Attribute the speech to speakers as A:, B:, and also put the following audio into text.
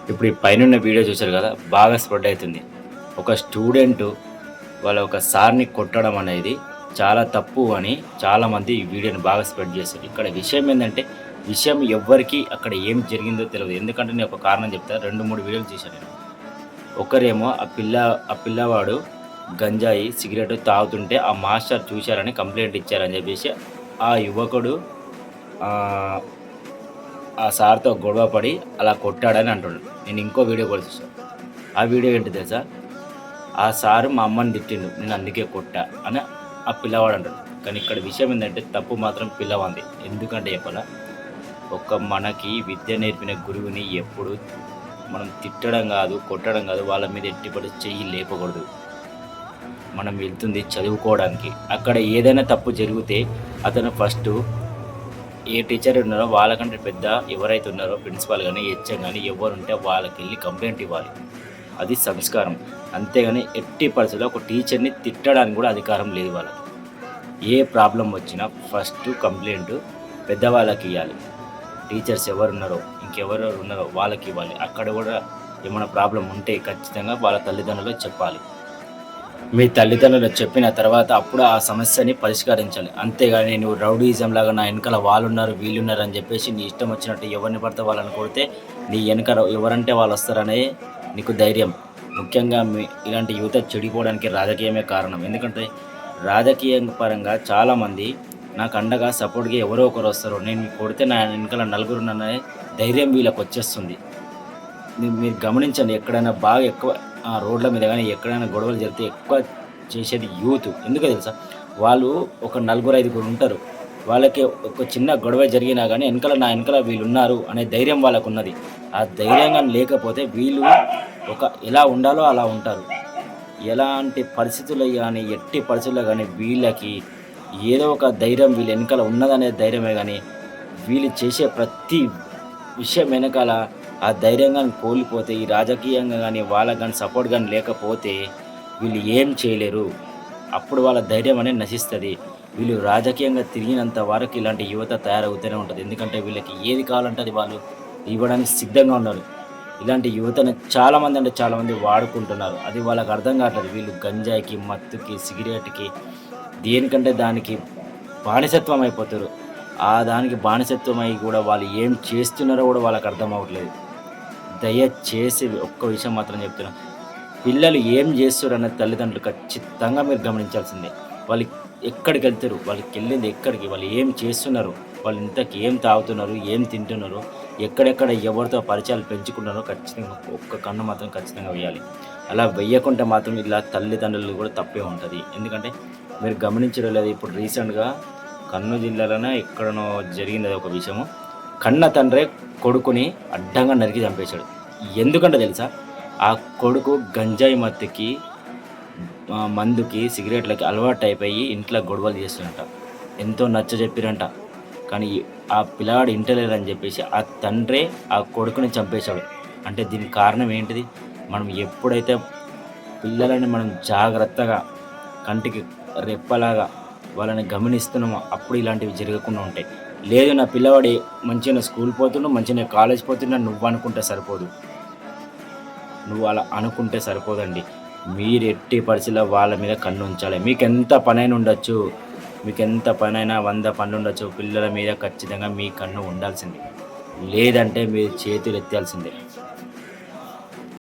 A: ఇప్పుడు ఈ పైనున్న వీడియో చూశారు కదా! బాగా స్ప్రెడ్ అయితుంది. ఒక స్టూడెంటు ఒక సార్‌ని కొట్టడం అనేది చాలా తప్పు అని చాలామంది ఈ వీడియోని బాగా స్ప్రెడ్ చేశారు. ఇక్కడ విషయం ఏందంటే, విషయం ఎవ్వరికీ అక్కడ ఏం జరిగిందో తెలవదు. ఎందుకంటే నేను ఒక కారణం చెప్తా. 2, 3 వీడియోలు చూశాను నేను. ఒకరేమో ఆ పిల్లవాడు గంజాయి, సిగరెట్ తాగుతుంటే ఆ మాస్టర్ చూశారని కంప్లెయింట్ ఇచ్చారని చెప్పేసి ఆ యువకుడు ఆహ్, ఆ సార్‌తో గొడవ పడి అలా కొట్టాడని అంటుండు. నేను ఇంకో వీడియో కూడా చూసాను. ఆ వీడియో ఏంటో తెలుసా? ఆ సారు మా అమ్మని తిట్టిండు. నేను అందుకే కొట్టా అని ఆ పిల్లవాడు అంటాడు. కానీ ఇక్కడ విషయం ఏందంటే తప్పు మాత్రం పిల్లవాంది. ఎందుకంటే చెప్పాలా? మనకి విద్య నేర్పిన గురువుని ఎప్పుడు మనం తిట్టడం కాదు, కొట్టడం కాదు, వాళ్ళ మీద ఎట్టి పరిస్థితి చెయ్యి లేపకూడదు. మనం వెళ్తుంది చదువుకోవడానికి. అక్కడ ఏదైనా తప్పు జరిగితే అతను ఫస్టు ఏ టీచర్ ఉన్నారో వాళ్ళకంటే పెద్ద ఎవరైతే ఉన్నారో ప్రిన్సిపాల్ గానీ, హెచ్ఎం గానీ ఎవరుంటే వాళ్ళకెళ్ళి కంప్లెయింట్ ఇవ్వాలి. అది సంస్కారం. అంతేగాని ఎట్టి పరిస్థితిలో ఒక టీచర్‌ని తిట్టడానికి కూడా అధికారం లేదు వాళ్ళకి. ఏ ప్రాబ్లమ్ వచ్చినా ఫస్ట్ కంప్లెయింట్ పెద్దవాళ్ళకియ్యాలి. టీచర్స్ ఎవరున్నారో, ఇంకెవరెవరు ఉన్నారో వాళ్ళకివ్వాలి. అక్కడ కూడా ఏమైనా ప్రాబ్లమ్ ఉంటే ఖచ్చితంగా వాళ్ళ తల్లిదండ్రులకు చెప్పాలి. మీ తల్లిదండ్రులకు చెప్పిన తర్వాత అప్పుడు ఆ సమస్యని పరిష్కరించాలి. అంతేగాని నువ్వు రౌడీయిజం లాగా నా వెనకాల వాళ్ళున్నారు, వీళ్ళున్నారు అని చెప్పేసి నీ ఇష్టం వచ్చినట్టు ఎవరిని పడితే వాళ్ళని కొడితే నీ వెనక ఎవరంటే వాళ్ళు వస్తారనే నీకు ధైర్యం. ముఖ్యంగా ఇలాంటి యువత చెడిపోవడానికి రాజకీయమే కారణం. ఎందుకంటే రాజకీయ పరంగా చాలామంది నాకు అండగా సపోర్ట్‌గా ఎవరో ఒకరు వస్తారు. నేను కొడితే నా వెనకాల నలుగురున్నారనే ధైర్యం వీళ్ళకొచ్చేస్తుంది. మీరు గమనించండి ఎక్కడైనా బాగా ఎక్కువ రోడ్ల మీద గానీ ఎక్కడైనా గొడవలు జరిగితే ఎక్కువ చేసేది యూత్. ఎందుకో తెలుసా? వాళ్ళు ఒక నలుగురు, ఐదుగురు ఉంటారు. వాళ్ళకి ఒక చిన్న గొడవ జరిగినా గానీ నా వెనకాల వీళ్ళున్నారు అనే ధైర్యం వాళ్ళకున్నది. ఆ ధైర్యం గాని లేకపోతే వీళ్ళు ఎలా ఉండాలో అలా ఉంటారు. ఎలాంటి పరిస్థితుల్లో గానీ, ఎట్టి పరిస్థితుల్లో గానీ వీళ్ళకి ఏదో ఒక ధైర్యం వీళ్ళ వెనకాల ఉన్నదనే ధైర్యమే గానీ, వీళ్ళు చేసే ప్రతి విషయం వెనకాల ఆ ధైర్యం గాని కోల్పోతే, ఈ రాజకీయంగా గానీ, వాళ్ళకి గానీ సపోర్ట్ గానీ లేకపోతే వీళ్ళు ఏం చేయలేరు. అప్పుడు వాళ్ళ ధైర్యం అనేది నశిస్తది. వీళ్ళు రాజకీయంగా తిరిగినంత వరకు ఇలాంటి యువత తయారవుతూనే ఉంటది. ఎందుకంటే వీళ్ళకి ఏది కావాలంటే అది వాళ్ళు ఇవ్వడానికి సిద్ధంగా ఉన్నారు. ఇలాంటి యువతను చాలామంది అంటే చాలామంది వాడుకుంటున్నారు. అది వాళ్ళకి అర్థం కావట్లేదు. వీళ్ళు గంజాయికి, మత్తుకి, సిగరెట్‌కి దేనికంటే దానికి బానిసత్వం అయిపోతారు. దానికి బానిసత్వమై కూడా వాళ్ళు ఏం చేస్తున్నారో కూడా వాళ్ళకి అర్థం అవ్వట్లేదు. దయచేసి ఒక్క విషయం మాత్రం చెప్తున్నా. పిల్లలు ఏం చేస్తుర్రన్నది తల్లిదండ్రులు ఖచ్చితంగా మీరు గమనించాల్సిందే. వాళ్ళు ఎక్కడికెళ్తుర్రు? వాళ్ళకెళ్ళింది ఎక్కడికి? వాళ్ళు ఏం చేస్తున్నారు? వాళ్ళు ఇంతకి ఏం తాగుతున్నారు? ఏం తింటున్నారు? ఎక్కడెక్కడ ఎవరితో పరిచయాలు పెంచుకున్నారో ఖచ్చితంగా ఒక్క కన్ను మాత్రం ఖచ్చితంగా వేయాలి. అలా వెయ్యకుంటే మాత్రం ఇలా తల్లిదండ్రులు కూడా తప్పే ఉంటది. ఎందుకంటే మీరు గమనించారో లేదో ఇప్పుడు రీసెంట్‌గా కర్నూలు జిల్లాలోనే ఎక్కడనో జరిగింది ఒక విషయము. కన్న తండ్రే కొడుకుని అడ్డంగా నరికి చంపేశాడు. ఎందుకంటే తెలుసా? ఆ కొడుకు గంజాయి మత్తుకి, మందుకి, సిగరెట్‌లకి అలవాటయిపోయి ఇంట్లో గొడవలు చేస్తుండంట. ఎంతో నచ్చజెప్పిరంట. కానీ ఆ పిల్లాడు ఇంటలేడని చెప్పేసి ఆ తండ్రే ఆ కొడుకుని చంపేశాడు. అంటే దీనికి కారణం ఏంటిది? మనం ఎప్పుడైతే పిల్లలని మనం జాగ్రత్తగా కంటికి రెప్పలాగా వాళ్ళని గమనిస్తున్నామో అప్పుడు ఇలాంటివి జరగకుండా ఉంటాయి. లేదు నా పిల్లవాడు మంచిగానే స్కూల్ పోతుండు, మంచిగానే కాలేజ్ పోతున్నాడు నువ్వనుకుంటే సరిపోదు. నువ్వు అలా అనుకుంటే సరిపోదండి. మీరు ఎట్టి పరిస్థితిలో వాళ్ళ మీద కన్నుంచాలి. మీకెంత పనైనా ఉండొచ్చు. మీకెంత పనైనా 100 పనులుండొచ్చు. పిల్లల మీద ఖచ్చితంగా మీ కన్ను ఉండాల్సిందే. లేదంటే మీరు చేతులెత్తాల్సిందే.